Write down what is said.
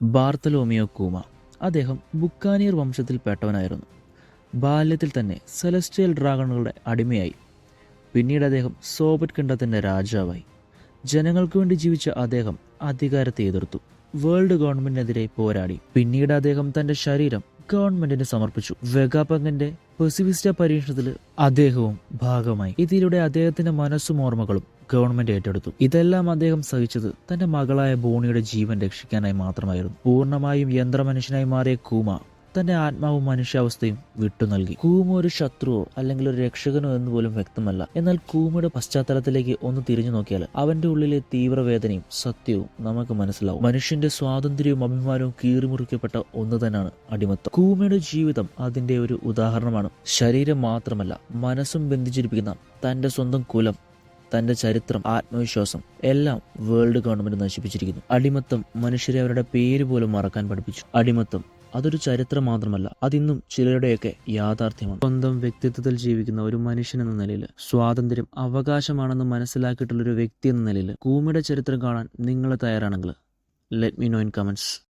Bartholomew കൂമ. അദ്ദേഹം ബുക്കാനീർ വംശത്തിൽപ്പെട്ടവനായിരുന്നു. ബാല്യത്തിൽ തന്നെ സെലസ്റ്റിയൽ ഡ്രാഗണുകളുടെ അടിമയായി. പിന്നീട് അദ്ദേഹം സോവിയറ്റ് ഖണ്ഡത്തിൻ്റെ രാജാവായി. ജനങ്ങൾക്ക് വേണ്ടി ജീവിച്ച അദ്ദേഹം അധികാരത്തെ എതിർത്തു. വേൾഡ് ഗവൺമെന്റിനെതിരെ പോരാടി. പിന്നീട് അദ്ദേഹം തന്റെ ശരീരം ഗവൺമെന്റിന് സമർപ്പിച്ചു. വെഗാപങ്ങിന്റെ പെസിഫിസ്റ്റ പരീക്ഷണത്തിൽ അദ്ദേഹവും ഭാഗമായി. ഇതിലൂടെ അദ്ദേഹത്തിന്റെ മനസ്സും ഓർമ്മകളും ഗവൺമെന്റ് ഏറ്റെടുത്തു. ഇതെല്ലാം അദ്ദേഹം സഹിച്ചത് തന്റെ മകളായ ബോണിയുടെ ജീവൻ രക്ഷിക്കാനായി മാത്രമായിരുന്നു. പൂർണ്ണമായും യന്ത്രമനുഷ്യനായി മാറിയ കൂമ തന്റെ ആത്മാവും മനുഷ്യാവസ്ഥയും വിട്ടു നൽകി. കൂമ ഒരു ശത്രുവോ അല്ലെങ്കിൽ ഒരു രക്ഷകനോ എന്ന് പോലും വ്യക്തമല്ല. എന്നാൽ കൂമയുടെ പശ്ചാത്തലത്തിലേക്ക് ഒന്ന് തിരിഞ്ഞു നോക്കിയാൽ അവന്റെ ഉള്ളിലെ തീവ്രവേദനയും സത്യവും നമുക്ക് മനസ്സിലാവും. മനുഷ്യന്റെ സ്വാതന്ത്ര്യവും അഭിമാനവും കീറിമുറിക്കപ്പെട്ട ഒന്ന് തന്നെയാണ് അടിമത്തം. കൂമയുടെ ജീവിതം അതിന്റെ ഒരു ഉദാഹരണമാണ്. ശരീരം മാത്രമല്ല, മനസ്സും ബന്ധിച്ചിരിപ്പിക്കുന്ന തന്റെ സ്വന്തം കുലം, തന്റെ ചരിത്രം, ആത്മവിശ്വാസം എല്ലാം വേൾഡ് ഗവൺമെന്റ് നശിപ്പിച്ചിരിക്കുന്നു. അടിമത്തം മനുഷ്യരെ അവരുടെ പേര് പോലും മറക്കാൻ പഠിപ്പിച്ചു. അടിമത്തം അതൊരു ചരിത്രം മാത്രമല്ല, അതിന്നും ചിലരുടെയൊക്കെ യാഥാർത്ഥ്യമാണ്. സ്വന്തം വ്യക്തിത്വത്തിൽ ജീവിക്കുന്ന ഒരു മനുഷ്യൻ എന്ന നിലയിൽ, സ്വാതന്ത്ര്യം അവകാശമാണെന്ന് മനസ്സിലാക്കിയിട്ടുള്ള ഒരു വ്യക്തി എന്ന നിലയിൽ കൂമയുടെ ചരിത്രം കാണാൻ നിങ്ങൾ തയ്യാറാണെങ്കിൽ let me know in comments.